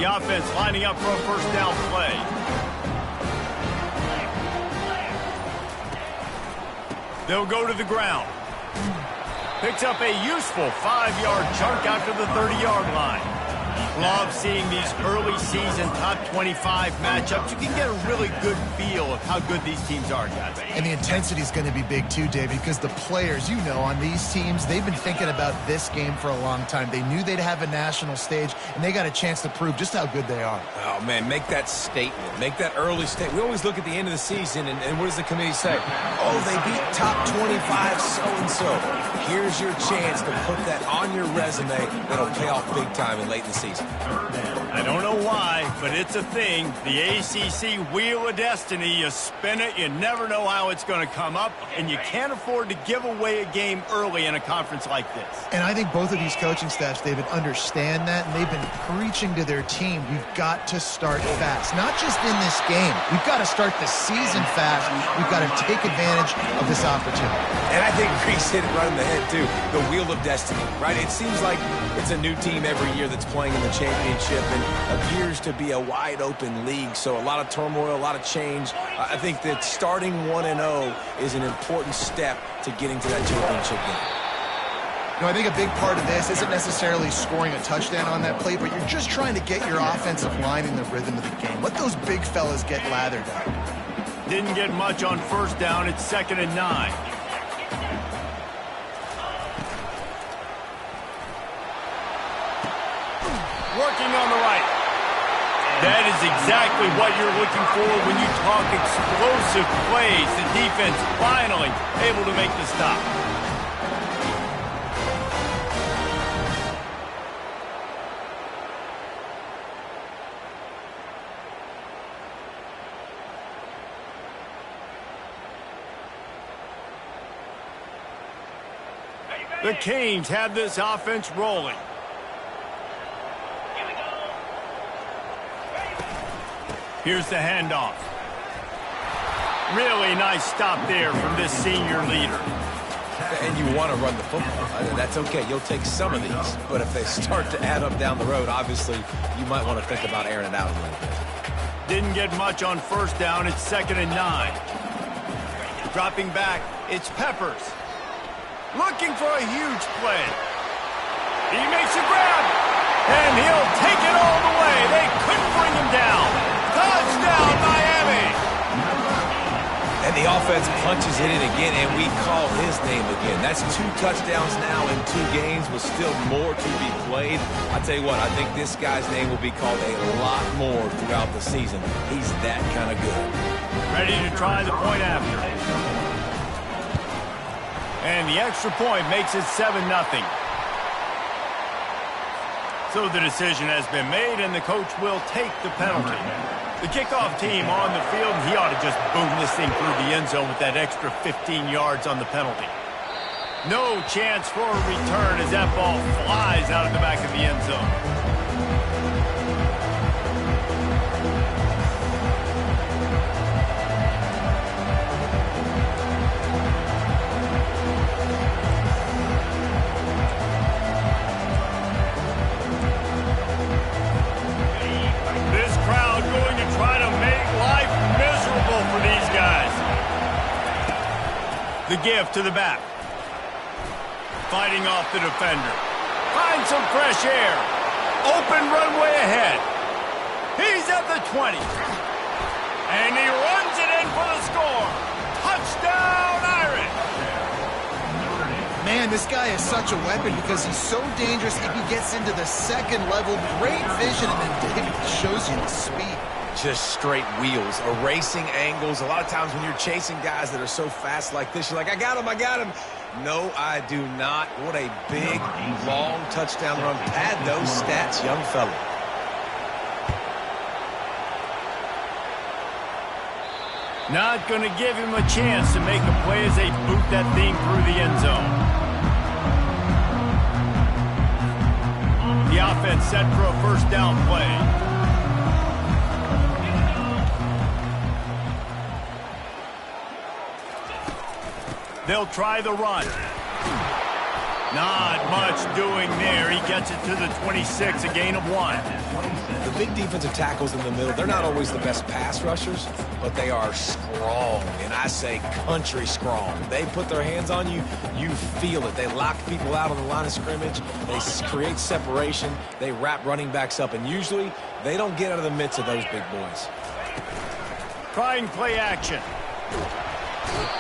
The offense lining up for a first down play. They'll go to the ground. Picks up a useful 5-yard chunk after the 30-yard line. Love seeing these early season top 25 matchups. You can get a really good feel of how good these teams are, guys. And the intensity is going to be big too, David, because the players, you know, on these teams, they've been thinking about this game for a long time. They knew they'd have a national stage, and they got a chance to prove just how good they are. Oh, man, make that statement. Make that early statement. We always look at the end of the season, and what does the committee say? Oh, they beat top 25 so-and-so. Here's your chance to put that on your resume that'll pay off big time in late in the season. I don't know why, but it's a thing. The ACC Wheel of Destiny, you spin it, you never know how it's going to come up, and you can't afford to give away a game early in a conference like this. And I think both of these coaching staffs, David, understand that, and they've been preaching to their team, we've got to start fast. Not just in this game. We've got to start the season fast. We've got to take advantage of this opportunity. And I think Reese hit it right in the head, too. The Wheel of Destiny, right? It seems like it's a new team every year that's playing in the championship and appears to be a wide-open league. So a lot of turmoil, a lot of change. I think that starting 1-0 is an important step to getting to that championship game. You know, I think a big part of this isn't necessarily scoring a touchdown on that play, but you're just trying to get your offensive line in the rhythm of the game. Let those big fellas get lathered up. Didn't get much on first down. It's 2nd and 9. Working on the right. That is exactly what you're looking for when you talk explosive plays. The defense finally able to make the stop. The Canes have this offense rolling. Here's the handoff. Really nice stop there from this senior leader. And you want to run the football. That's okay. You'll take some of these. But if they start to add up down the road, obviously, you might want to think about airing it out a little bit. Didn't get much on first down. It's 2nd and 9. Dropping back, it's Peppers. Looking for a huge play. He makes a grab. And he'll take it all the way. They couldn't bring him down. Touchdown, Miami! And the offense punches it in again, and we call his name again. That's 2 touchdowns now in 2 games with still more to be played. I tell you what, I think this guy's name will be called a lot more throughout the season. He's that kind of good. Ready to try the point after. And the extra point makes it 7-0. So the decision has been made, and the coach will take the penalty. The kickoff team on the field, he ought to just boom this thing through the end zone with that extra 15 yards on the penalty. No chance for a return as that ball flies out of the back of the end zone. The give to the back. Fighting off the defender. Finds some fresh air. Open runway ahead. He's at the 20. And he runs it in for the score. Touchdown, Irish. Man, this guy is such a weapon because he's so dangerous. If he gets into the second level, great vision, and then David shows you the speed. Just straight wheels, erasing angles. A lot of times when you're chasing guys that are so fast like this, you're like, I got him, I got him. No, I do not. What a big, long touchdown run. Pad those stats, young fella. Not going to give him a chance to make a play as they boot that thing through the end zone. The offense set for a first down play. They'll try the run. Not much doing there. He gets it to the 26, a gain of 1. The big defensive tackles in the middle, they're not always the best pass rushers, but they are strong, and I say country strong. They put their hands on you, you feel it. They lock people out on the line of scrimmage. They create separation. They wrap running backs up, and usually they don't get out of the midst of those big boys. Trying play action.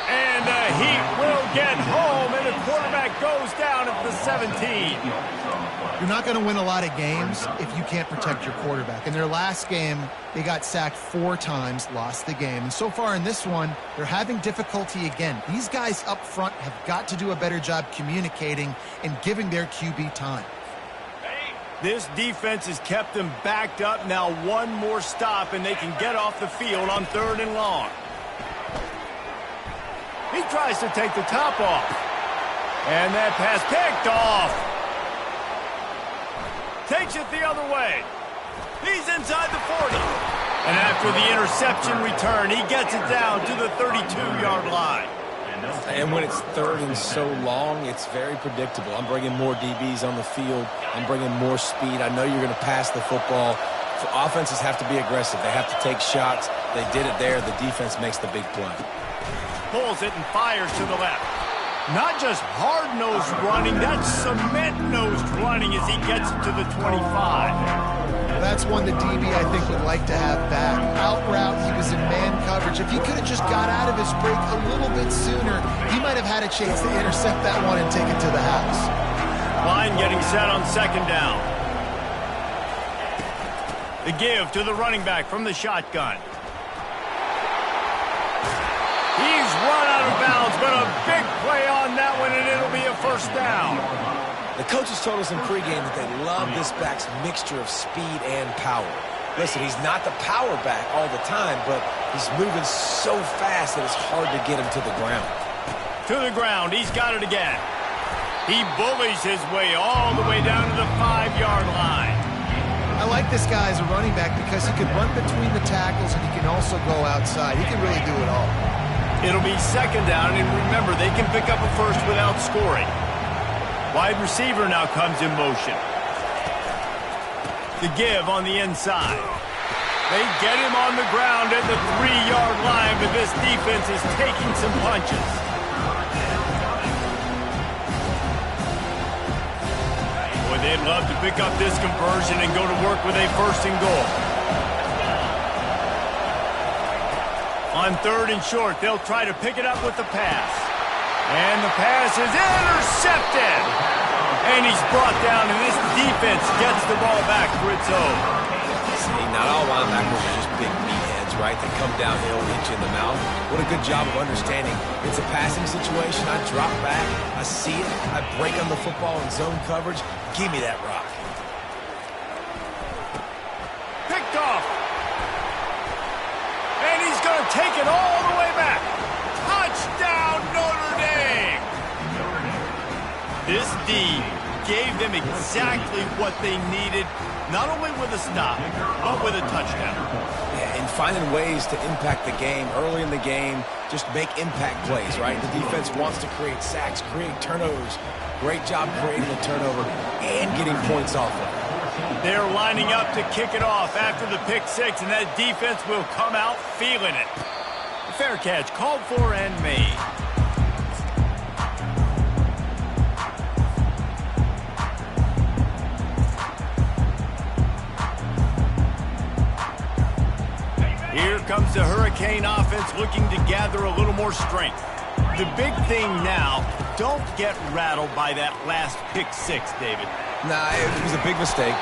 And the Heat will get home, and the quarterback goes down at the 17. You're not going to win a lot of games if you can't protect your quarterback. In their last game, they got sacked 4 times, lost the game. And so far in this one, they're having difficulty again. These guys up front have got to do a better job communicating and giving their QB time. This defense has kept them backed up. Now one more stop, and they can get off the field on 3rd and long. He tries to take the top off. And that pass picked off. Takes it the other way. He's inside the 40. And after the interception return, he gets it down to the 32-yard line. And when it's 3rd and so long, it's very predictable. I'm bringing more DBs on the field. I'm bringing more speed. I know you're going to pass the football. So offenses have to be aggressive. They have to take shots. They did it there. The defense makes the big play. Pulls it and fires to the left. Not just hard-nosed running, that's cement-nosed running as he gets it to the 25. That's one the DB, I think, would like to have back. Out route, he was in man coverage. If he could have just got out of his break a little bit sooner, he might have had a chance to intercept that one and take it to the house. Line getting set on 2nd down. The give to the running back from the shotgun. He's run out of bounds, but a big play on that one, and it'll be a 1st down. The coaches told us in pregame that they love this back's mixture of speed and power. Listen, he's not the power back all the time, but he's moving so fast that it's hard to get him to the ground. To the ground, he's got it again. He bullies his way all the way down to the 5-yard line. I like this guy as a running back because he can run between the tackles and he can also go outside. He can really do it all. It'll be 2nd down, and remember, they can pick up a 1st without scoring. Wide receiver now comes in motion. The give on the inside. They get him on the ground at the 3-yard line, but this defense is taking some punches. Boy, they'd love to pick up this conversion and go to work with a 1st and goal. On 3rd and short, they'll try to pick it up with the pass. And the pass is intercepted. And he's brought down, and this defense gets the ball back for its own. See, not all linebackers are just big meatheads, right? They come downhill, hit you in the mouth. What a good job of understanding. It's a passing situation. I drop back. I see it. I break on the football in zone coverage. Give me that rock. Picked off. And he's going to take it all the way back. Touchdown, Notre Dame. This D gave them exactly what they needed, not only with a stop, but with a touchdown. Yeah, and finding ways to impact the game early in the game, just make impact plays, right? The defense wants to create sacks, create turnovers. Great job creating a turnover and getting points off of it. They're lining up to kick it off after the pick 6, and that defense will come out feeling it. Fair catch called for and made. Here comes the Hurricane offense looking to gather a little more strength. The big thing now, don't get rattled by that last pick 6, David. Nah, it was a big mistake.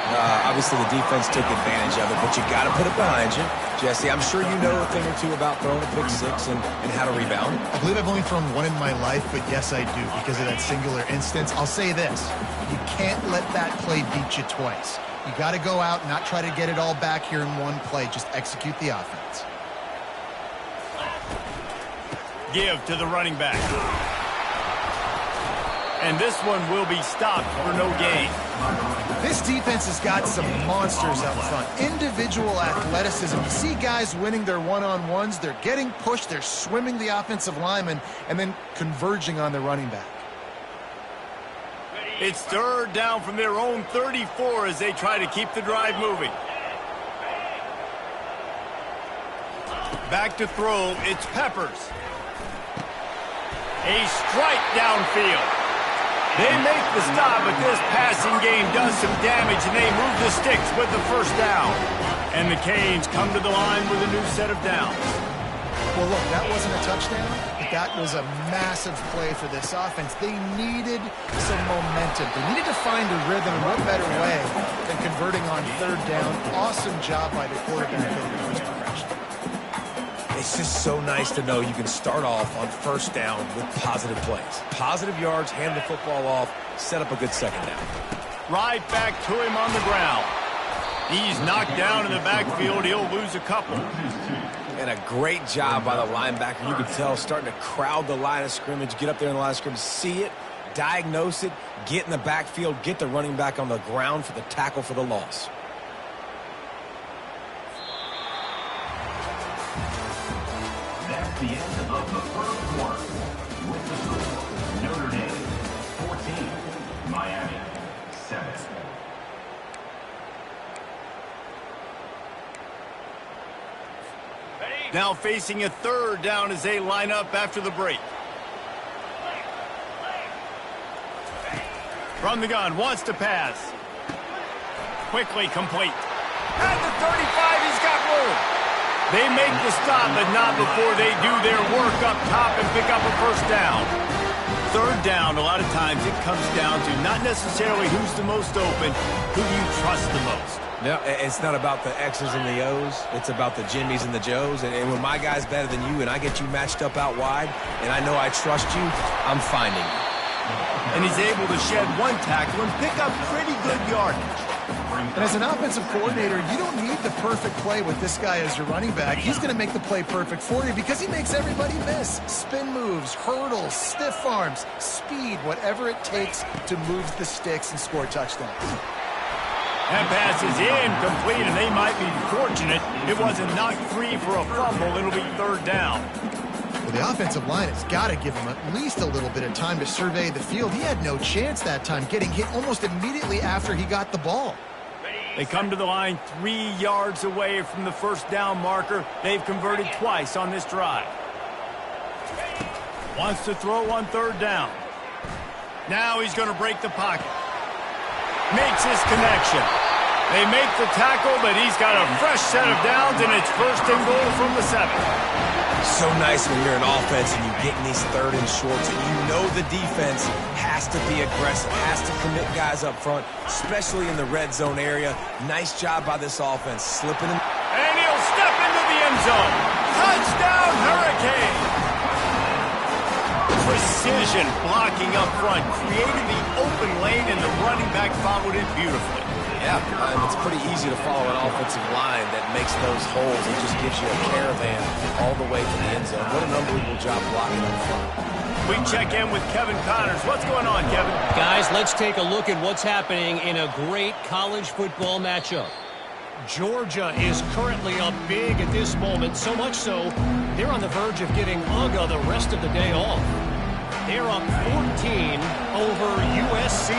Obviously, the defense took advantage of it, but you got to put it behind you. Jesse, I'm sure you know a thing or two about throwing a pick 6 and how to rebound. I believe I've only thrown one in my life, but yes, I do because of that singular instance. I'll say this. You can't let that play beat you twice. You got to go out and not try to get it all back here in one play. Just execute the offense. Give to the running back. And this one will be stopped for no gain. This defense has got some monsters up front. Individual athleticism. You see guys winning their one-on-ones. They're getting pushed. They're swimming the offensive lineman and then converging on the running back. It's third down from their own 34 as they try to keep the drive moving. Back to throw, it's Peppers. A strike downfield. They make the stop, but this passing game does some damage, and they move the sticks with the first down. And the Canes come to the line with a new set of downs. Well, look, that wasn't a touchdown, but that was a massive play for this offense. They needed some momentum. They needed to find a rhythm, and what better way than converting on third down. Awesome job by the quarterback in the first progression. It's just so nice to know you can start off on first down with positive plays. Positive yards, hand the football off, set up a good second down. Right back to him on the ground. He's knocked down in the backfield. He'll lose a couple. And a great job by the linebacker. You can tell starting to crowd the line of scrimmage, get up there in the line of scrimmage, see it, diagnose it, get in the backfield, get the running back on the ground for the tackle for the loss. That's the end of the first quarter. With the score, Notre Dame 14, Miami 7. Now facing a third down as they line up after the break. From the gun, wants to pass. Quickly complete. At the 35, he's got room. They make the stop, but not before they do their work up top and pick up a first down. Third down, a lot of times it comes down to not necessarily who's the most open, who you trust the most. No, it's not about the X's and the O's. It's about the Jimmys and the Joes. And when my guy's better than you and I get you matched up out wide and I know I trust you, I'm finding you. And he's able to shed one tackle and pick up pretty good yardage. And as an offensive coordinator, you don't need the perfect play with this guy as your running back. He's going to make the play perfect for you because he makes everybody miss. Spin moves, hurdles, stiff arms, speed, whatever it takes to move the sticks and score touchdowns. That pass is incomplete, and they might be fortunate it wasn't knocked free for a fumble. It'll be third down. Well, the offensive line has got to give him at least a little bit of time to survey the field. He had no chance that time, getting hit almost immediately after he got the ball. They come to the line 3 yards away from the first down marker. They've converted twice on this drive. Wants to throw on third down. Now he's going to break the pocket. Makes his connection. They make the tackle, but he's got a fresh set of downs, and it's first and goal from the 7. So nice when you're an offense and you get in these third and shorts and you know the defense has to be aggressive, has to commit guys up front, especially in the red zone area. Nice job by this offense, slipping him. And he'll step into the end zone. Touchdown, Hurricane! Precision blocking up front, created the open lane, and the running back followed it beautifully. Yeah, it's pretty easy to follow an offensive line that makes those holes and just gives you a caravan all the way to the end zone. What an unbelievable job blocking up front. We check in with Kevin Connors. What's going on, Kevin? Guys, let's take a look at what's happening in a great college football matchup. Georgia is currently up big at this moment, so much so they're on the verge of getting UGA the rest of the day off. They're up 14 over USC.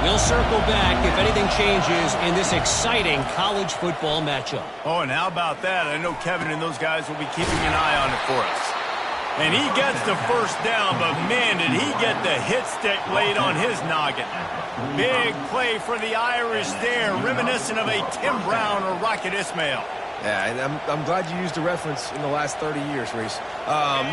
We'll circle back if anything changes in this exciting college football matchup. Oh, and how about that? I know Kevin and those guys will be keeping an eye on it for us. And he gets the first down, but man, did he get the hit stick laid on his noggin. Big play for the Irish there, reminiscent of a Tim Brown or Rocket Ismail. Yeah, and I'm glad you used a reference in the last 30 years, Reese.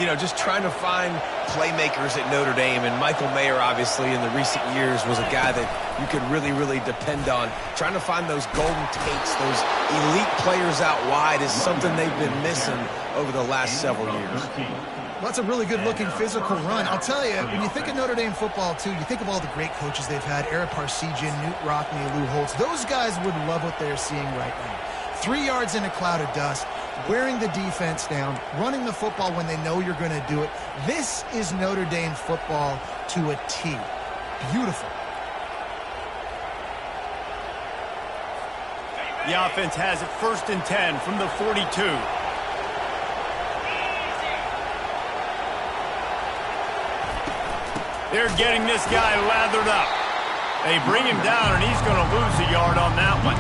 You know, just trying to find playmakers at Notre Dame, and Michael Mayer, obviously, in the recent years, was a guy that you could really, really depend on. Trying to find those golden takes, those elite players out wide is something they've been missing over the last several years. Well, that's a really good-looking physical run. I'll tell you, when you think of Notre Dame football, too, you think of all the great coaches they've had, Eric Parsegian, Newt Rockne, Lou Holtz. Those guys would love what they're seeing right now. 3 yards in a cloud of dust, wearing the defense down, running the football when they know you're going to do it. This is Notre Dame football to a T. Beautiful. The offense has it 1st and 10 from the 42. They're getting this guy lathered up. They bring him down, and he's going to lose a yard on that one.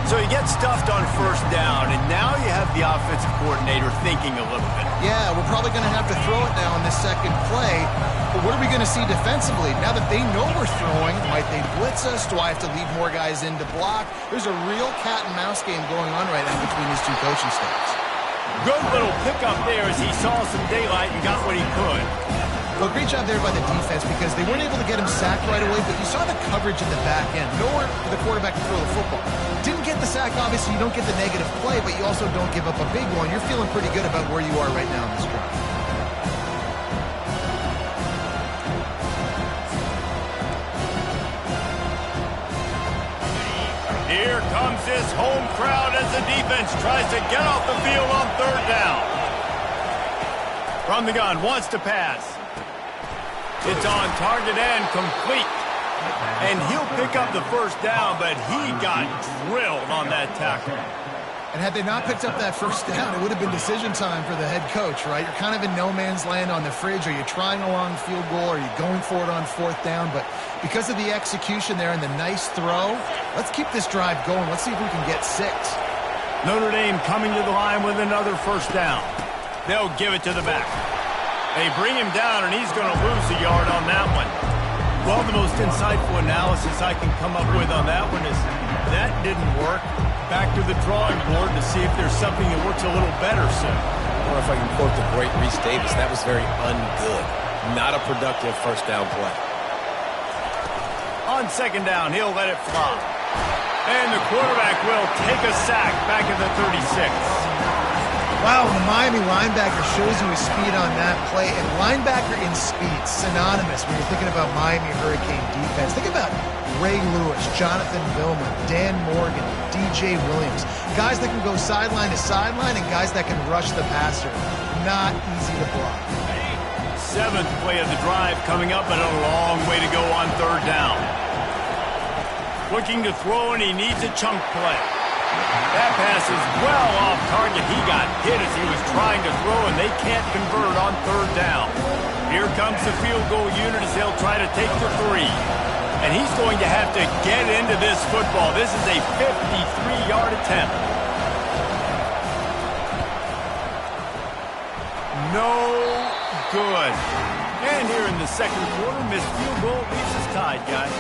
So he gets stuffed on first down, and now you have the offensive coordinator thinking a little bit. Yeah, we're probably going to have to throw it now on this second play. But what are we going to see defensively? Now that they know we're throwing, might they blitz us? Do I have to leave more guys in to block? There's a real cat and mouse game going on right now between these two coaching staffs. Good little pickup there as he saw some daylight and got what he could. Well, great job there by the defense because they weren't able to get him sacked right away, but you saw the coverage at the back end. Nowhere for the quarterback to throw the football. Didn't get the sack, obviously. You don't get the negative play, but you also don't give up a big one. You're feeling pretty good about where you are right now in this drive. Here comes this home crowd as the defense tries to get off the field on third down. From the gun, wants to pass. It's on target and complete. And he'll pick up the first down, but he got drilled on that tackle. And had they not picked up that first down, it would have been decision time for the head coach, right? You're kind of in no man's land on the fridge. Are you trying a long field goal? Are you going for it on fourth down? But because of the execution there and the nice throw, let's keep this drive going. Let's see if we can get 6. Notre Dame coming to the line with another first down. They'll give it to the back. They bring him down, and he's going to lose a yard on that one. Well, the most insightful analysis I can come up with on that one is that didn't work. Back to the drawing board to see if there's something that works a little better soon. Or if I can quote the great Reese Davis, that was very ungood. Not a productive first down play. On second down, he'll let it fly. And the quarterback will take a sack back at the 36. Wow, the Miami linebacker shows you his speed on that play. And linebacker in speed, synonymous when you're thinking about Miami Hurricane defense. Think about Ray Lewis, Jonathan Vilma, Dan Morgan, DJ Williams. Guys that can go sideline to sideline and guys that can rush the passer. Not easy to block. 7th play of the drive coming up, but a long way to go on third down. Looking to throw, and he needs a chunk play. That pass is well off target. He got hit as he was trying to throw, and they can't convert on third down. Here comes the field goal unit as they'll try to take the 3. And he's going to have to get into this football. This is a 53-yard attempt. No good. And here in the second quarter, missed field goal leaves us tied, guys.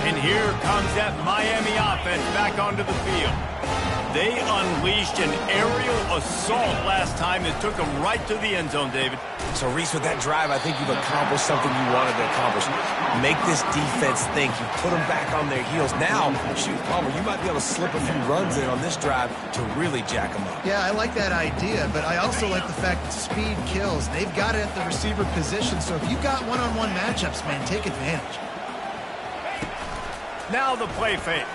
And here comes that Miami offense back onto the field. They unleashed an aerial assault last time that took them right to the end zone, David. So, Reese, with that drive, I think you've accomplished something you wanted to accomplish. Make this defense think. You put them back on their heels. Now, shoot, Palmer, you might be able to slip a few runs in on this drive to really jack them up. Yeah, I like that idea, but I also like the fact that speed kills. They've got it at the receiver position, so if you've got one-on-one matchups, man, take advantage. Now the play fake.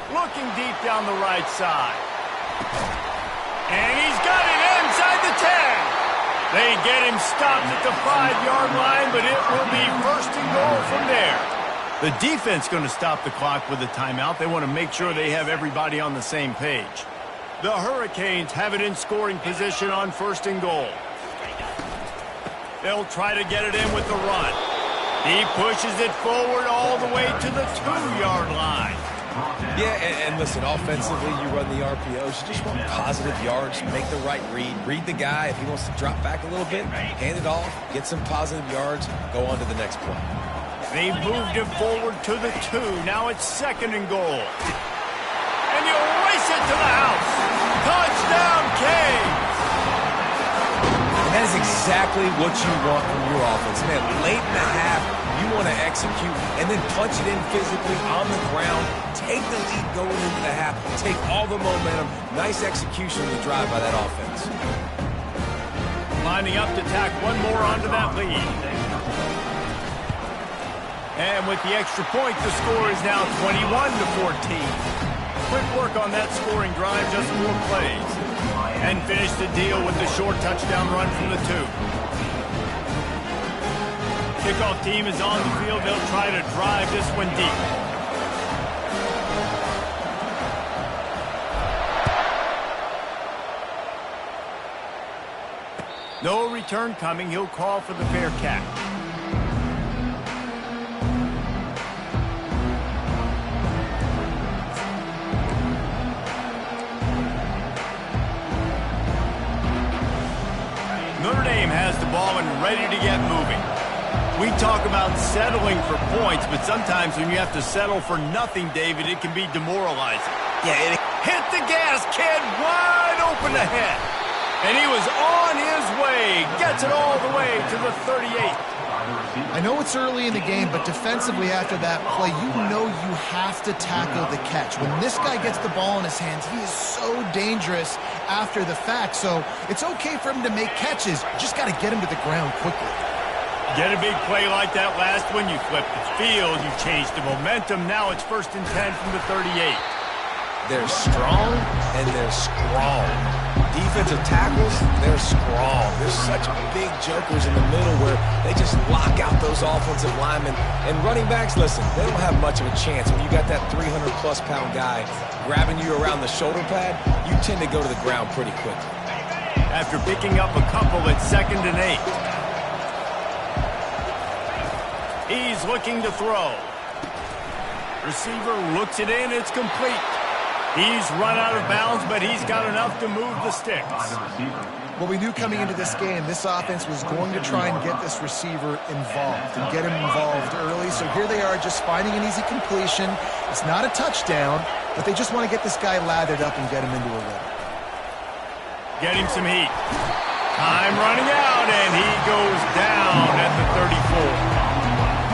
Looking deep down the right side. And he's got it inside the 10. They get him stopped at the 5-yard line, but it will be first and goal from there. The defense going to stop the clock with a timeout. They want to make sure they have everybody on the same page. The Hurricanes have it in scoring position on first and goal. They'll try to get it in with the run. He pushes it forward all the way to the 2-yard line. Yeah, and listen, offensively, you run the RPOs. You just want positive yards, make the right read. Read the guy. If he wants to drop back a little bit, hand it off, get some positive yards, go on to the next play. They moved it forward to the 2. Now it's second and goal. And you race it to the house. Touchdown, Canes! And that is exactly what you want from your offense. Man, late in the half, you want to execute and then punch it in physically on the ground. Take the lead going into the half. Take all the momentum. Nice execution of the drive by that offense. Lining up to tack one more onto that lead. And with the extra point, the score is now 21-14. Quick work on that scoring drive, just 4 plays. And finish the deal with the short touchdown run from the 2. Kickoff team is on the field. They'll try to drive this one deep. return coming. He'll call for the fair catch. Notre Dame has the ball and ready to get moving. We talk about settling for points, but sometimes when you have to settle for nothing, David, it can be demoralizing. Yeah, Hit the gas, kid, wide open ahead. And he was on his way, gets it all the way to the 38. I know it's early in the game, but defensively after that play, you know you have to tackle the catch. When this guy gets the ball in his hands, he is so dangerous after the fact. So it's okay for him to make catches. You just got to get him to the ground quickly. Get a big play like that last one, you flip the field, you change the momentum. Now it's 1st and 10 from the 38. they're strong and they're strong. Defensive tackles, they're strong. There's such big jokers in the middle where they just lock out those offensive linemen. And running backs, listen, they don't have much of a chance. When you got that 300-plus pound guy grabbing you around the shoulder pad, you tend to go to the ground pretty quickly. After picking up a couple at 2nd and 8. He's looking to throw. Receiver looks it in. It's complete. He's run out of bounds, but he's got enough to move the sticks. Well, we knew coming into this game, this offense was going to try and get this receiver involved and get him involved early. So here they are just finding an easy completion. It's not a touchdown, but they just want to get this guy lathered up and get him into a rhythm. Get him some heat. Time running out, and he goes down at the 34.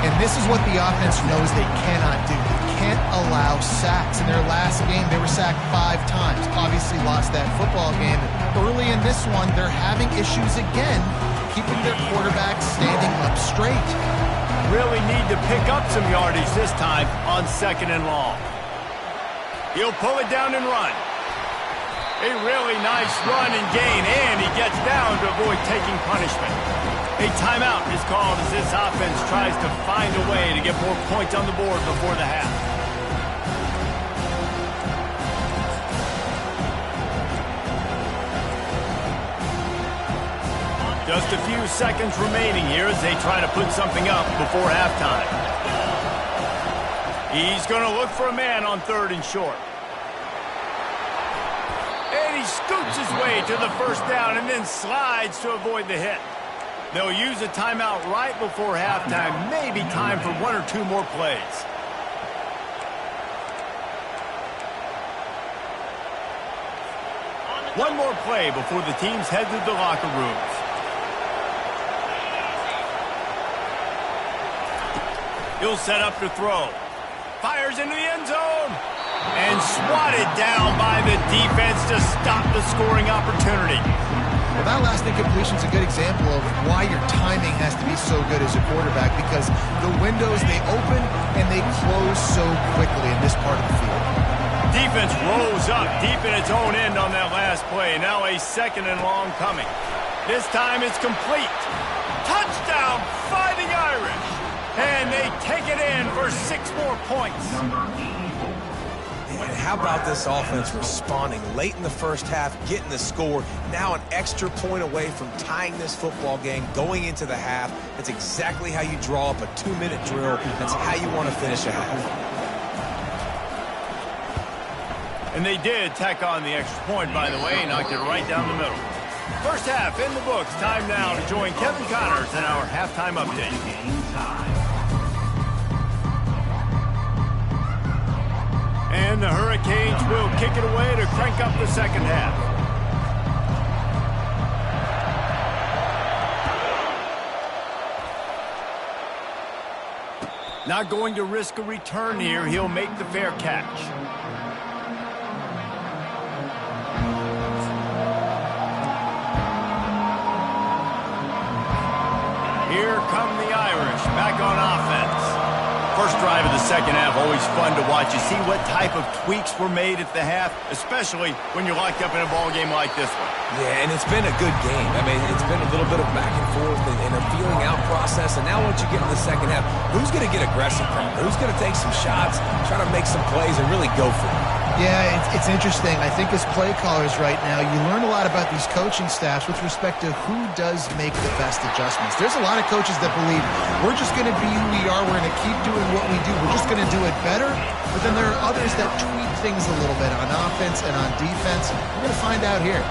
And this is what the offense knows they cannot do. They can't allow sacks. In their last game, they were sacked 5 times. Obviously lost that football game. Early in this one, they're having issues again, keeping their quarterback standing up straight. Really need to pick up some yardage this time on 2nd and long. He'll pull it down and run. A really nice run and gain, and he gets down to avoid taking punishment. A timeout is called as this offense tries to find a way to get more points on the board before the half. Just a few seconds remaining here as they try to put something up before halftime. He's going to look for a man on 3rd and short. And he scoots his way to the 1st down and then slides to avoid the hit. They'll use a timeout right before halftime. Maybe time for 1 or 2 more plays. One more play before the teams head to the locker rooms. He'll set up to throw. Fires into the end zone. And swatted down by the defense to stop the scoring opportunity. Well, that last incompletion is a good example of why your timing has to be so good as a quarterback, because the windows, they open and they close so quickly in this part of the field. Defense rose up deep in its own end on that last play. Now a 2nd and long coming. This time it's complete. Touchdown, Fighting Irish. And they take it in for 6 more points. And how about this offense responding late in the first half, getting the score, now an extra point away from tying this football game going into the half. That's exactly how you draw up a 2-minute drill. That's how you want to finish a half. And they did tack on the extra point, by the way, knocked it right down the middle. First half in the books. Time now to join Kevin Connors in our halftime update. And the Hurricanes will kick it away to crank up the second half. Not going to risk a return here. He'll make the fair catch. Here come the Irish back on offense. First drive of the second half, always fun to watch. You see what type of tweaks were made at the half, especially when you're locked up in a ball game like this one. Yeah, and it's been a good game. I mean, it's been a little bit of back and forth and a feeling out process. And now once you get in the second half, who's going to get aggressive? Who's going to take some shots, try to make some plays, and really go for it? Yeah, it's interesting. I think as play callers right now, you learn a lot about these coaching staffs with respect to who does make the best adjustments. There's a lot of coaches that believe we're just going to be who we are. We're going to keep doing what we do. We're just going to do it better. But then there are others that tweak things a little bit on offense and on defense. We're going to find out here.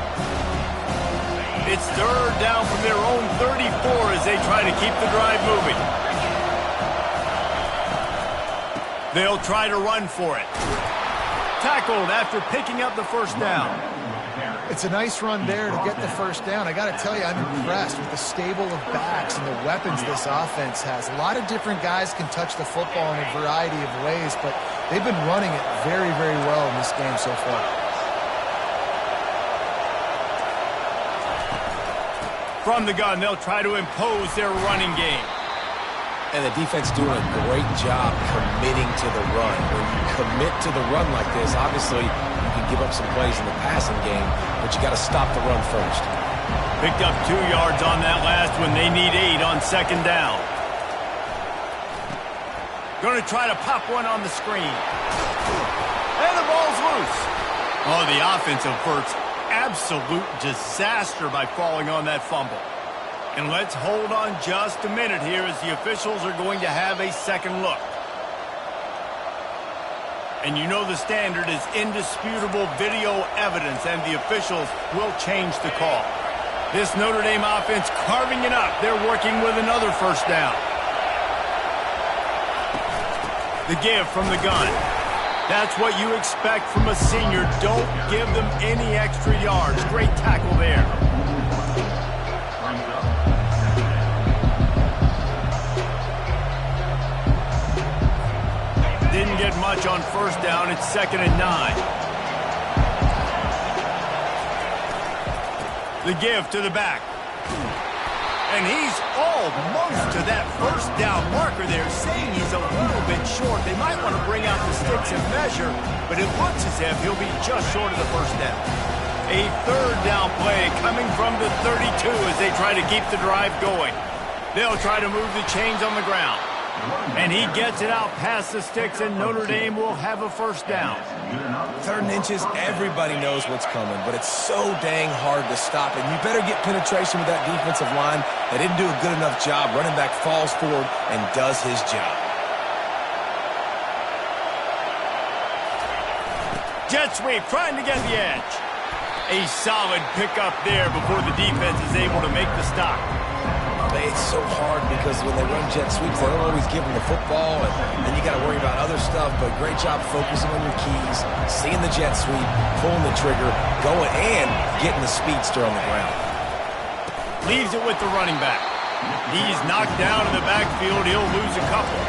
It's third down from their own 34 as they try to keep the drive moving. They'll try to run for it. Tackled after picking up the first down. It's a nice run there to get the first down. I got to tell you, I'm impressed with the stable of backs and the weapons this offense has. A lot of different guys can touch the football in a variety of ways, but they've been running it very, very well in this game so far. From the gun, they'll try to impose their running game. And the defense doing a great job committing to the run. When you commit to the run like this, obviously you can give up some plays in the passing game, but you got to stop the run first. Picked up 2 yards on that last one. They need 8 on second down. Going to try to pop one on the screen. And the ball's loose. Oh, the offense averts absolute disaster by falling on that fumble. And let's hold on just a minute here as the officials are going to have a second look. And you know the standard is indisputable video evidence, and the officials will change the call. This Notre Dame offense carving it up. They're working with another first down. The give from the gun. That's what you expect from a senior. Don't give them any extra yards. Great tackle there. Didn't get much on first down. It's 2nd and 9. The give to the back. And he's almost to that first down marker there, saying he's a little bit short. They might want to bring out the sticks and measure, but it looks as if he'll be just short of the first down. A third down play coming from the 32 as they try to keep the drive going. They'll try to move the chains on the ground. And he gets it out past the sticks, and Notre Dame will have a first down. 3rd and inches, everybody knows what's coming, but it's so dang hard to stop it. You better get penetration with that defensive line. They didn't do a good enough job. Running back falls forward and does his job. Jet sweep, trying to get the edge. A solid pickup there before the defense is able to make the stop. It's so hard because when they run jet sweeps, they don't always give them the football, and then you got to worry about other stuff. But great job focusing on your keys, seeing the jet sweep, pulling the trigger, going, and getting the speedster on the ground. Leaves it with the running back. He's knocked down in the backfield. He'll lose a couple.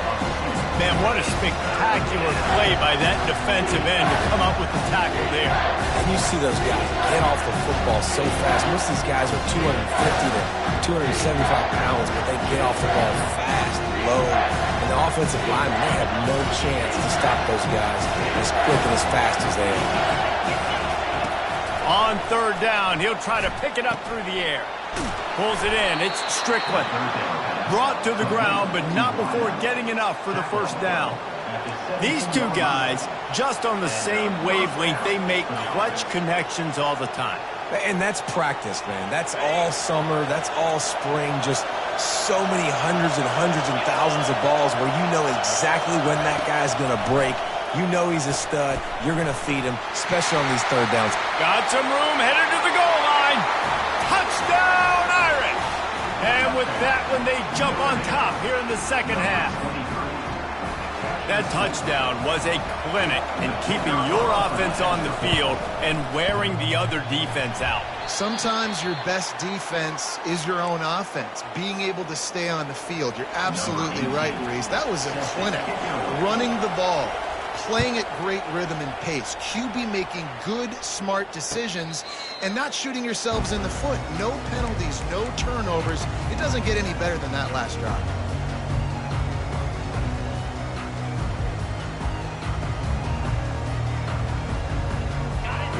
Man, what a spectacular play by that defensive end to come up with the tackle there. And you see those guys get off the football so fast. Most of these guys are 250 to 275 pounds, but they get off the ball fast, low. And the offensive linemen, they have no chance to stop those guys as quick and as fast as they are. On third down, he'll try to pick it up through the air. Pulls it in. It's Strickland. Brought to the ground, but not before getting enough for the first down. These two guys, just on the same wavelength, they make clutch connections all the time. And that's practice, man. That's all summer. That's all spring. Just so many hundreds and thousands of balls where you know exactly when that guy's going to break. You know he's a stud. You're going to feed him, especially on these third downs. Got some room, headed to the goal line. Touchdown, Irish! And with that one, they jump on top here in the second half. That touchdown was a clinic in keeping your offense on the field and wearing the other defense out. Sometimes your best defense is your own offense, being able to stay on the field. You're absolutely right, Reese. That was a clinic. Running the ball, playing at great rhythm and pace, QB making good, smart decisions, and not shooting yourselves in the foot. No penalties, no turnovers. It doesn't get any better than that last drive.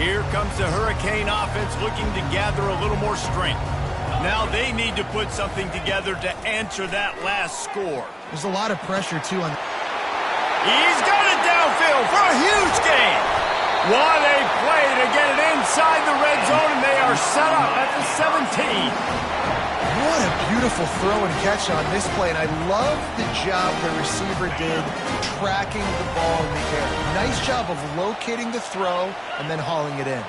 Here comes the Hurricane offense looking to gather a little more strength. Now they need to put something together to answer that last score. There's a lot of pressure, too, on... He's got it downfield for a huge gain. What a play to get it inside the red zone, and they are set up at the 17. What a beautiful throw and catch on this play, and I love the job the receiver did tracking the ball in the air. Nice job of locating the throw and then hauling it in.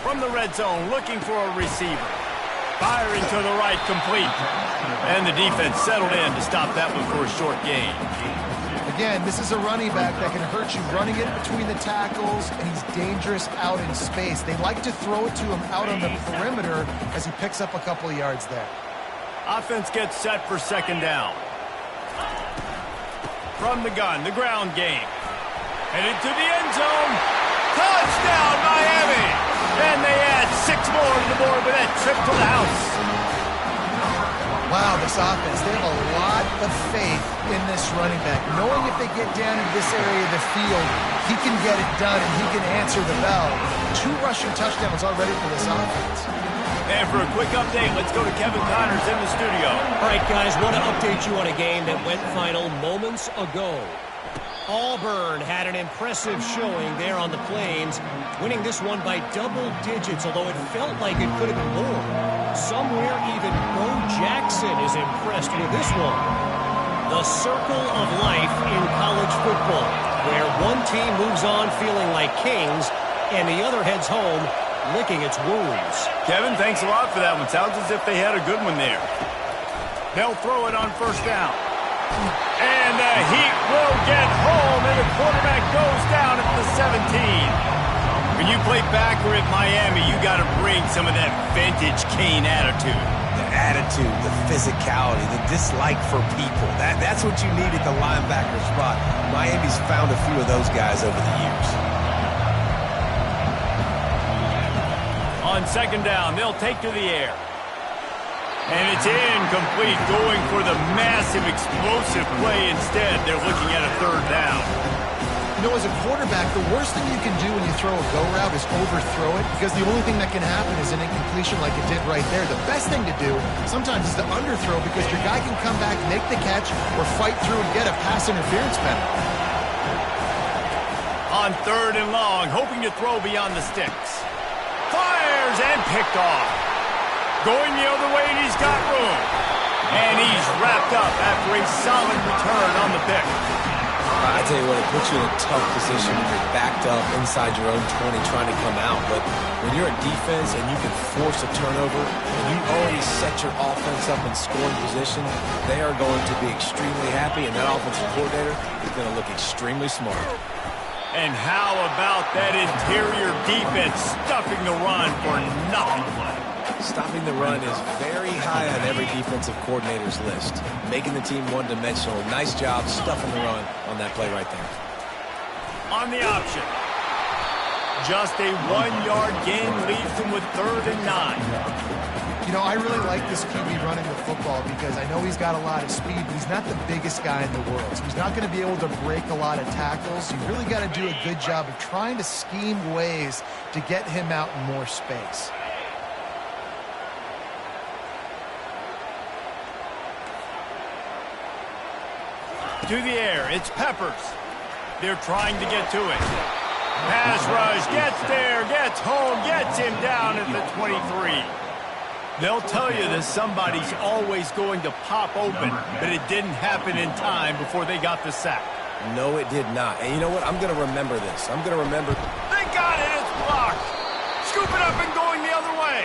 From the red zone, looking for a receiver. Firing to the right, complete. And the defense settled in to stop that one for a short gain. Again, this is a running back that can hurt you running it between the tackles, and he's dangerous out in space. They like to throw it to him out on the perimeter as he picks up a couple of yards there. Offense gets set for second down. From the gun, the ground game. Headed to the end zone. Touchdown, Miami! And they add 6 more to the board with that trip to the house. Wow, this offense, they have a lot of faith in this running back. Knowing if they get down in this area of the field, he can get it done and he can answer the bell. 2 rushing touchdowns already for this offense. And for a quick update, let's go to Kevin Connors in the studio. All right, guys, want to update you on a game that went final moments ago. Auburn had an impressive showing there on the Plains, winning this one by double digits, although it felt like it could have been more. Somewhere even Bo Jackson is impressed with this one. The circle of life in college football, where one team moves on feeling like kings and the other heads home licking its wounds. Kevin, thanks a lot for that one. Sounds as if they had a good one there. They'll throw it on first down. And the Heat will get home, and the quarterback goes down at the 17. When you play backer at Miami, you got to bring some of that vintage Kane attitude. The attitude, the physicality, the dislike for people. That's what you need at the linebacker spot. Miami's found a few of those guys over the years. On second down, they'll take to the air. And it's incomplete, going for the massive, explosive play instead. They're looking at a third down. You know, as a quarterback, the worst thing you can do when you throw a go route is overthrow it, because the only thing that can happen is an incompletion like it did right there. The best thing to do sometimes is to underthrow, because your guy can come back, make the catch, or fight through and get a pass interference penalty. On third and long, hoping to throw beyond the sticks. Fires and picked off. Going the other way, and he's got room. And he's wrapped up after a solid return on the pick. I tell you what, it puts you in a tough position when you're backed up inside your own 20 trying to come out. But when you're a defense and you can force a turnover and you already set your offense up in scoring position, they are going to be extremely happy, and that offensive coordinator is going to look extremely smart. And how about that interior defense stuffing the run for nothing? Stopping the run is very high on every defensive coordinator's list. Making the team one-dimensional. Nice job stuffing the run on that play right there. On the option. Just a 1-yard gain leaves them with 3rd and 9. You know, I really like this QB running the football, because I know he's got a lot of speed, but he's not the biggest guy in the world. So he's not going to be able to break a lot of tackles. You really got to do a good job of trying to scheme ways to get him out in more space. To the air, it's Peppers. They're trying to get to it. Pass rush, gets there, gets home, gets him down at the 23. They'll tell you that somebody's always going to pop open, but it didn't happen in time before they got the sack. No, it did not. And you know what? I'm going to remember this. I'm going to remember. They got it. It's blocked. Scoop it up and going the other way.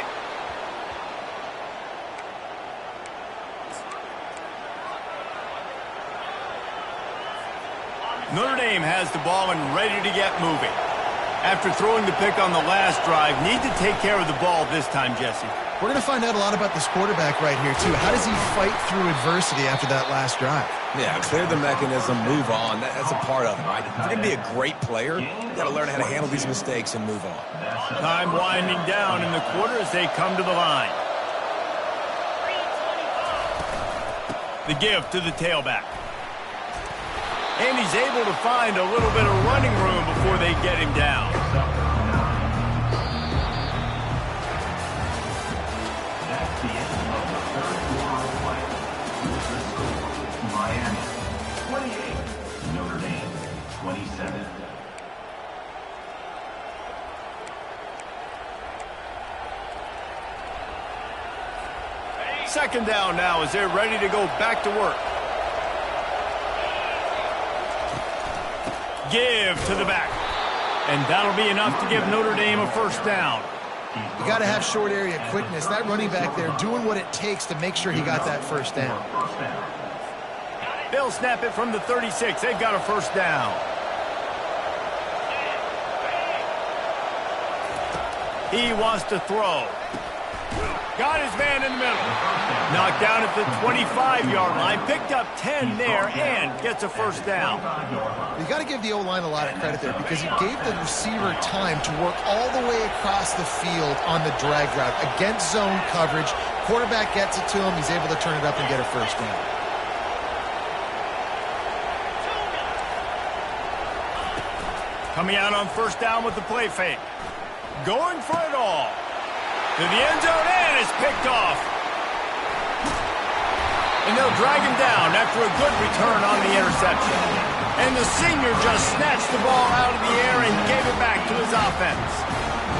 Notre Dame has the ball and ready to get moving. After throwing the pick on the last drive, need to take care of the ball this time, Jesse. We're going to find out a lot about this quarterback right here, too. How does he fight through adversity after that last drive? Yeah, clear the mechanism, move on. That's a part of it, right? If you're going to be a great player, you got to learn how to handle these mistakes and move on. Time winding down in the quarter as they come to the line. The give to the tailback. And he's able to find a little bit of running room before they get him down. That's the end of the third quarter of play. With the score, Miami 28, Notre Dame 27. Second down now as they're ready to go back to work. Give to the back. And that'll be enough to give Notre Dame a first down. You got to have short area quickness. That running back there doing what it takes to make sure he got that first down. They'll snap it from the 36. They've got a first down. He wants to throw. Got his man in the middle. Knocked down at the 25-yard line. Picked up 10 there and gets a first down. You got to give the O-line a lot of credit there because he gave the receiver time to work all the way across the field on the drag route against zone coverage. Quarterback gets it to him. He's able to turn it up and get a first down. Coming out on first down with the play fake. Going for it all. To the end zone and is picked off. And they'll drag him down after a good return on the interception. And the senior just snatched the ball out of the air and gave it back to his offense.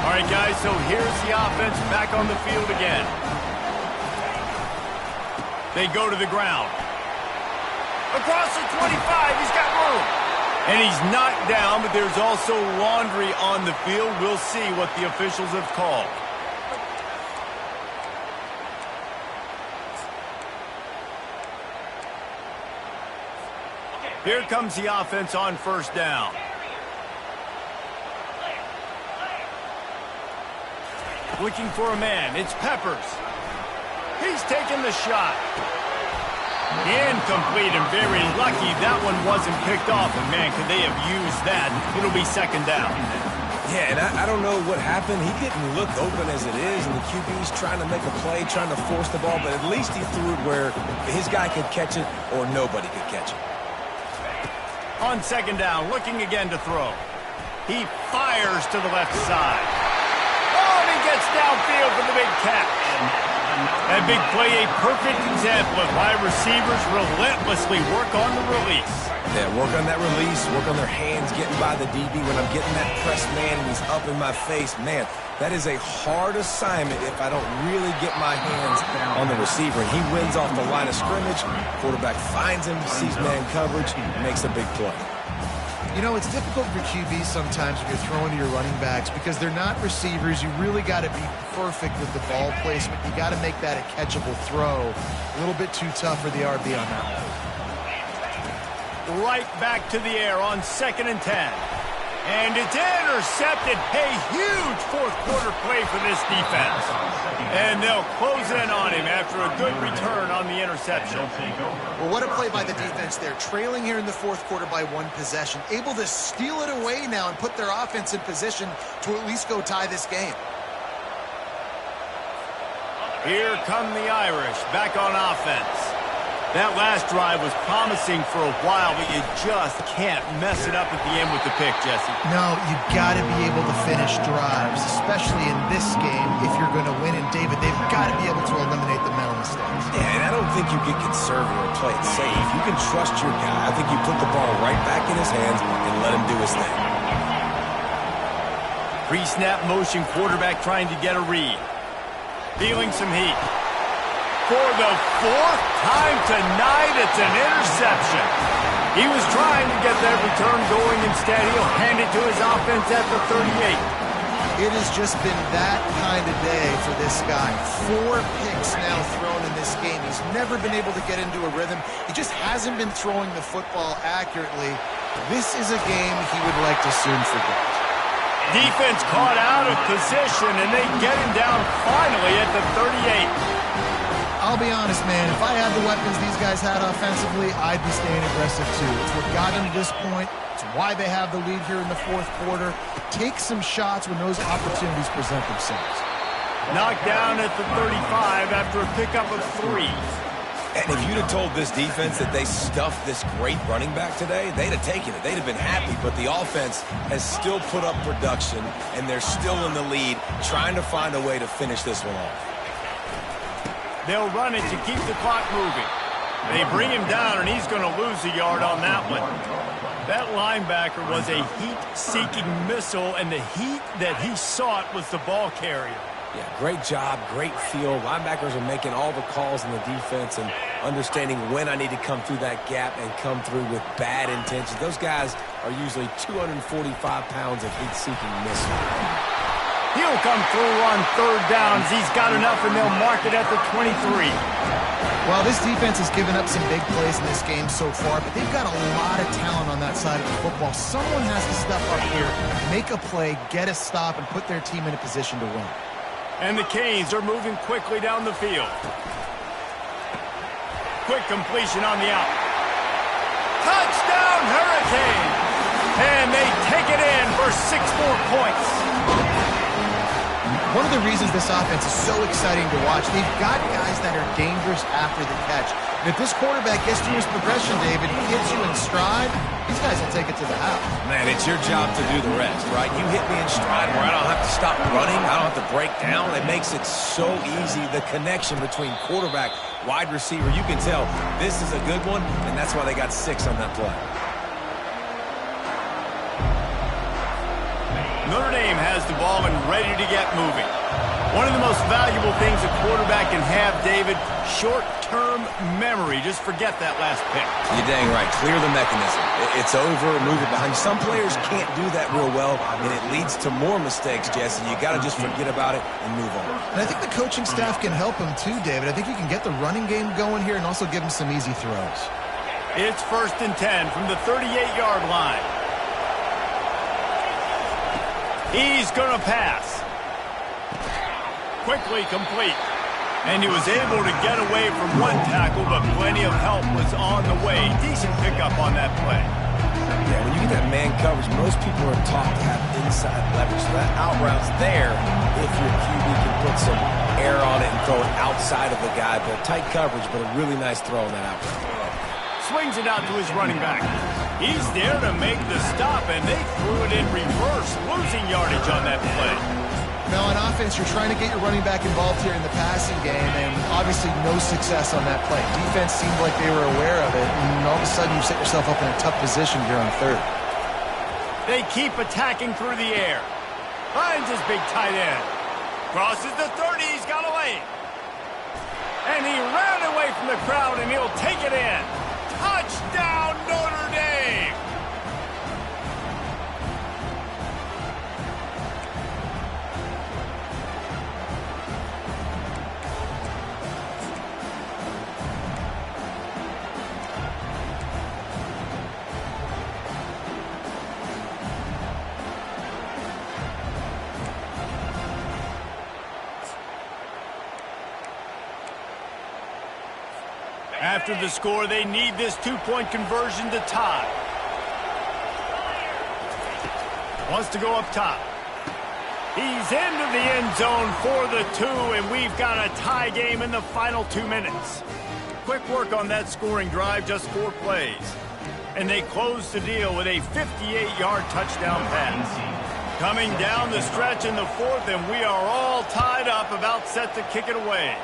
All right, guys, so here's the offense back on the field again. They go to the ground. Across the 25, he's got room. And he's knocked down, but there's also laundry on the field. We'll see what the officials have called. Here comes the offense on first down. Looking for a man. It's Peppers. He's taking the shot. Incomplete and very lucky that one wasn't picked off. And, man, could they have used that? It'll be second down. Yeah, and I don't know what happened. He didn't look open as it is, and the QB's trying to make a play, trying to force the ball, but at least he threw it where his guy could catch it or nobody could catch it. On second down, looking again to throw. He fires to the left side. Oh, and he gets downfield for the big catch. That big play, a perfect example of why receivers relentlessly work on the release. Yeah, work on that release, work on their hands, getting by the DB. When I'm getting that press man and he's up in my face, man, that is a hard assignment if I don't really get my hands on the receiver. And he wins off the line of scrimmage. Quarterback finds him, sees man coverage, makes a big play. You know, it's difficult for QBs sometimes when you're throwing to your running backs because they're not receivers. You really got to be perfect with the ball placement. You got to make that a catchable throw. A little bit too tough for the RB on that one. Right back to the air on 2nd and 10. And it's intercepted. A huge fourth quarter play for this defense. And they'll close in on him after a good return on the interception. Well, what a play by the defense there. Trailing here in the fourth quarter by one possession. Able to steal it away now and put their offense in position to at least go tie this game. Here come the Irish back on offense. That last drive was promising for a while, but you just can't mess it up at the end with the pick, Jesse. No, you got to be able to finish drives, especially in this game if you're going to win. And, David, they've got to be able to eliminate the mental mistakes. Yeah, and I don't think you get conservative or play it safe. You can trust your guy. I think you put the ball right back in his hands and let him do his thing. Pre-snap motion, quarterback trying to get a read. Feeling some heat. For the fourth time tonight, it's an interception. He was trying to get that return going. Instead, he'll hand it to his offense at the 38. It has just been that kind of day for this guy. 4 picks now thrown in this game. He's never been able to get into a rhythm. He just hasn't been throwing the football accurately. This is a game he would like to soon forget. Defense caught out of position, and they get him down finally at the 38. I'll be honest, man, if I had the weapons these guys had offensively, I'd be staying aggressive too. It's what got them to this point. It's why they have the lead here in the fourth quarter. Take some shots when those opportunities present themselves. Knocked down at the 35 after a pickup of 3. And if you'd have told this defense that they stuffed this great running back today, they'd have taken it. They'd have been happy, but the offense has still put up production, and they're still in the lead, trying to find a way to finish this one off. They'll run it to keep the clock moving. They bring him down, and he's going to lose a yard on that one. That linebacker was a heat-seeking missile, and the heat that he sought was the ball carrier. Yeah, great job, great feel. Linebackers are making all the calls in the defense and understanding when I need to come through that gap and come through with bad intentions. Those guys are usually 245 pounds of heat-seeking missile. He'll come through on third downs. He's got enough, and they'll mark it at the 23. Well, this defense has given up some big plays in this game so far, but they've got a lot of talent on that side of the football. Someone has to step up here, make a play, get a stop, and put their team in a position to win. And the Canes are moving quickly down the field. Quick completion on the out. Touchdown, Hurricane! And they take it in for 6 more points. One of the reasons this offense is so exciting to watch, they've got guys that are dangerous after the catch. And if this quarterback gets through his progression, David, hits you in stride, these guys will take it to the house. Man, it's your job to do the rest, right? You hit me in stride where I don't have to stop running. I don't have to break down. It makes it so easy, the connection between quarterback, wide receiver. You can tell this is a good one, and that's why they got 6 on that play. Notre Dame has the ball and ready to get moving. One of the most valuable things a quarterback can have, David, short-term memory. Just forget that last pick. You're dang right. Clear the mechanism. It's over. Move it behind you. Some players can't do that real well, and it leads to more mistakes, Jesse. You got to just forget about it and move on. And I think the coaching staff can help him too, David. I think you can get the running game going here and also give him some easy throws. It's 1st and 10 from the 38-yard line. He's going to pass. Quickly complete. And he was able to get away from one tackle, but plenty of help was on the way. Decent pickup on that play. Yeah, when you get that man coverage, most people are taught to have inside leverage. So that out route's there if your QB can put some air on it and throw it outside of the guy. But tight coverage, but a really nice throw on that out route. Swings it out to his running back. He's there to make the stop, and they threw it in reverse, losing yardage on that play. Now, on offense, you're trying to get your running back involved here in the passing game, and obviously no success on that play. Defense seemed like they were aware of it, and all of a sudden you set yourself up in a tough position here on third. They keep attacking through the air. Finds his big tight end. Crosses the 30, he's got a lane. And he ran away from the crowd, and he'll take it in. Touchdown, Notre Dame! After the score, they need this 2-point conversion to tie. Wants to go up top. He's into the end zone for the 2, and we've got a tie game in the final 2 minutes. Quick work on that scoring drive, just 4 plays. And they close the deal with a 58-yard touchdown pass. Coming down the stretch in the 4th, and we are all tied up, about set to kick it away.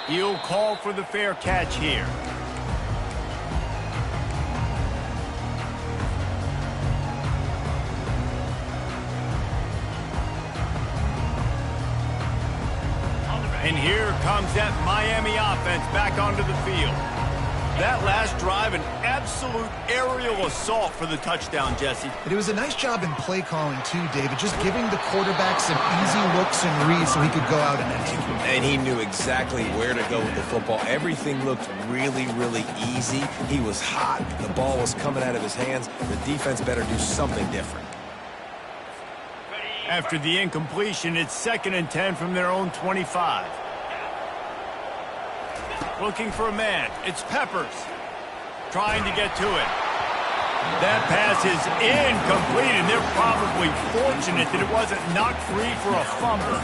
He'll call for the fair catch here. And here comes that Miami offense back onto the field. That last drive, an absolute aerial assault for the touchdown, Jesse. But it was a nice job in play calling too, David, just giving the quarterback some easy looks and reads so he could go out and execute. And he knew exactly where to go with the football. Everything looked really, really easy. He was hot. The ball was coming out of his hands. The defense better do something different. After the incompletion, it's 2nd and 10 from their own 25. Looking for a man. It's Peppers. Trying to get to it. That pass is incomplete, and they're probably fortunate that it wasn't knocked free for a fumble.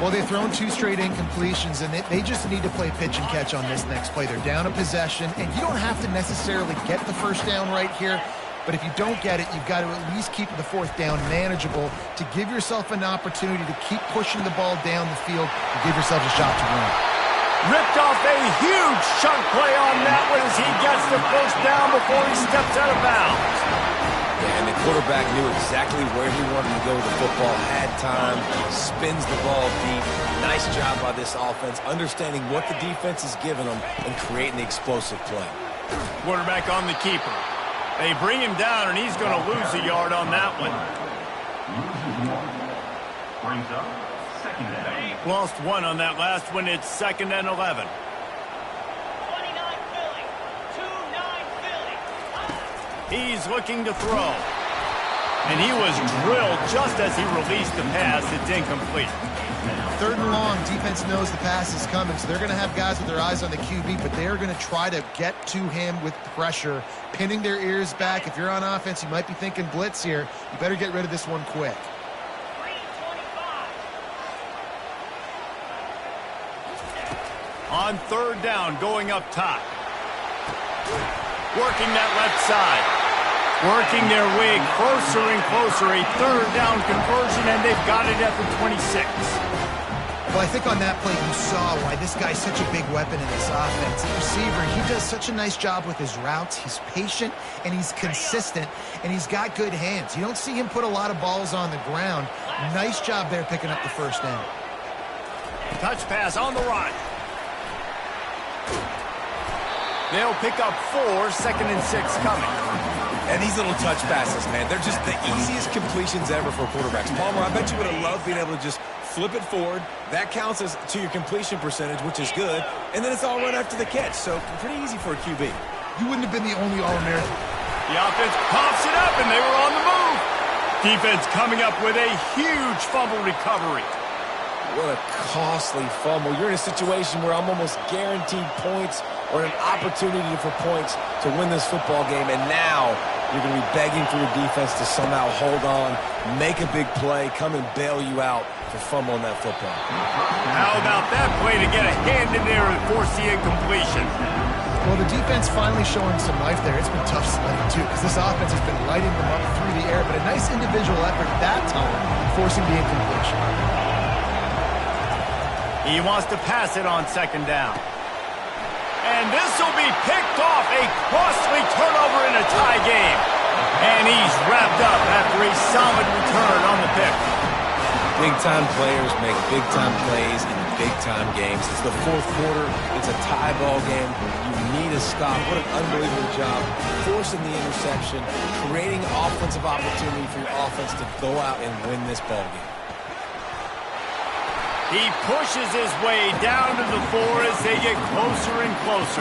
Well, they've thrown 2 straight incompletions, and they just need to play pitch and catch on this next play. They're down a possession, and you don't have to necessarily get the first down right here, but if you don't get it, you've got to at least keep the 4th down manageable to give yourself an opportunity to keep pushing the ball down the field and give yourself a shot to win. Ripped off a huge chunk play on that one as he gets the first down before he steps out of bounds. Yeah, and the quarterback knew exactly where he wanted to go with the football, had time, spins the ball deep. Nice job by this offense, understanding what the defense is giving them and creating the explosive play. Quarterback on the keeper. They bring him down, and he's going to lose a yard on that one. Brings up second down. Lost one on that last one. It's 2nd and 11. 29 Philly. 2-9 Philly. He's looking to throw. And he was drilled just as he released the pass. It's incomplete. 3rd and long, defense knows the pass is coming, so they're going to have guys with their eyes on the QB, but they're going to try to get to him with pressure, pinning their ears back. If you're on offense, you might be thinking blitz here. You better get rid of this one quick. 3-25. On 3rd down, going up top. Working that left side. Working their way closer and closer. A 3rd down conversion, and they've got it at the 26. Well, I think on that play you saw why this guy's such a big weapon in this offense. The receiver, he does such a nice job with his routes. He's patient, and he's consistent, and he's got good hands. You don't see him put a lot of balls on the ground. Nice job there picking up the first down. Touch pass on the run. They'll pick up 4, 2nd and 6 coming. And these little touch passes, man, they're just the easiest completions ever for quarterbacks. Palmer, I bet you would have loved being able to just flip it forward. That counts as to your completion percentage, which is good. And then it's all run after the catch. So pretty easy for a QB. You wouldn't have been the only All-American. The offense pops it up, and they were on the move. Defense coming up with a huge fumble recovery. What a costly fumble. You're in a situation where I'm almost guaranteed points or an opportunity for points to win this football game. And now you're going to be begging for your defense to somehow hold on, make a big play, come and bail you out for fumbling that football. How about that play to get a hand in there and force the incompletion? Well, the defense finally showing some life there. It's been tough sledding, too, because this offense has been lighting them up through the air. But a nice individual effort that time, forcing the incompletion. He wants to pass it on 2nd down. And this will be picked off. A costly turnover in a tie game. And he's wrapped up after a solid return on the pick. Big-time players make big-time plays in big-time games. It's the 4th quarter. It's a tie ball game. You need a stop. What an unbelievable job. Forcing the interception, creating offensive opportunity for your offense to go out and win this ball game. He pushes his way down to the 4 as they get closer and closer.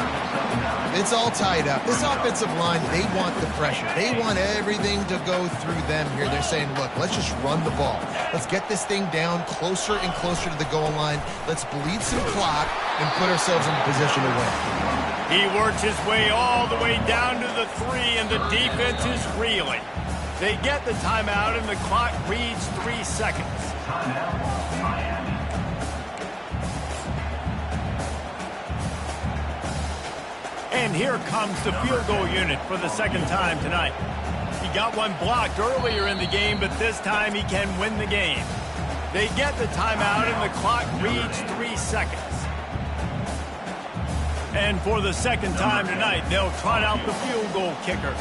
It's all tied up. This offensive line, they want the pressure. They want everything to go through them here. They're saying, look, let's just run the ball. Let's get this thing down closer and closer to the goal line. Let's bleed some clock and put ourselves in a position to win. He works his way all the way down to the 3, and the defense is reeling. They get the timeout, and the clock reads 3 seconds. Timeout, Miami. And here comes the field goal unit for the 2nd time tonight. He got one blocked earlier in the game, but this time he can win the game. They get the timeout, and the clock reads 3 seconds. And for the 2nd time tonight, they'll trot out the field goal kicker.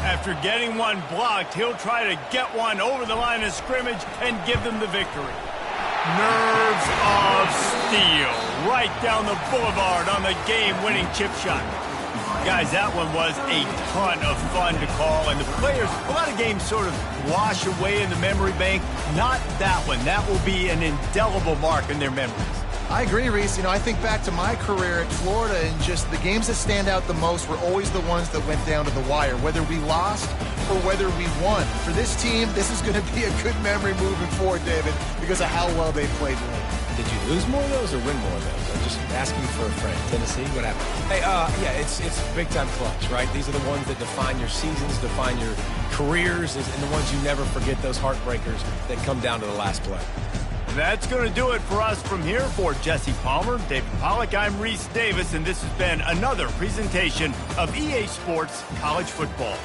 After getting one blocked, he'll try to get one over the line of scrimmage and give them the victory. Nerves of steel right down the boulevard on the game-winning chip shot. Guys, that one was a ton of fun to call, and the players, a lot of games sort of wash away in the memory bank. Not that one. That will be an indelible mark in their memories. I agree, Reese. You know, I think back to my career at Florida, and just the games that stand out the most were always the ones that went down to the wire, whether we lost or whether we won. For this team, this is going to be a good memory moving forward, David, because of how well they played tonight. Did you lose more of those or win more of those? I'm just asking for a friend. Tennessee, what happened? Hey, yeah, it's big-time clutch, right? These are the ones that define your seasons, define your careers, and the ones you never forget, those heartbreakers that come down to the last play. That's going to do it for us from here. For Jesse Palmer, David Pollack, I'm Reese Davis, and this has been another presentation of EA Sports College Football.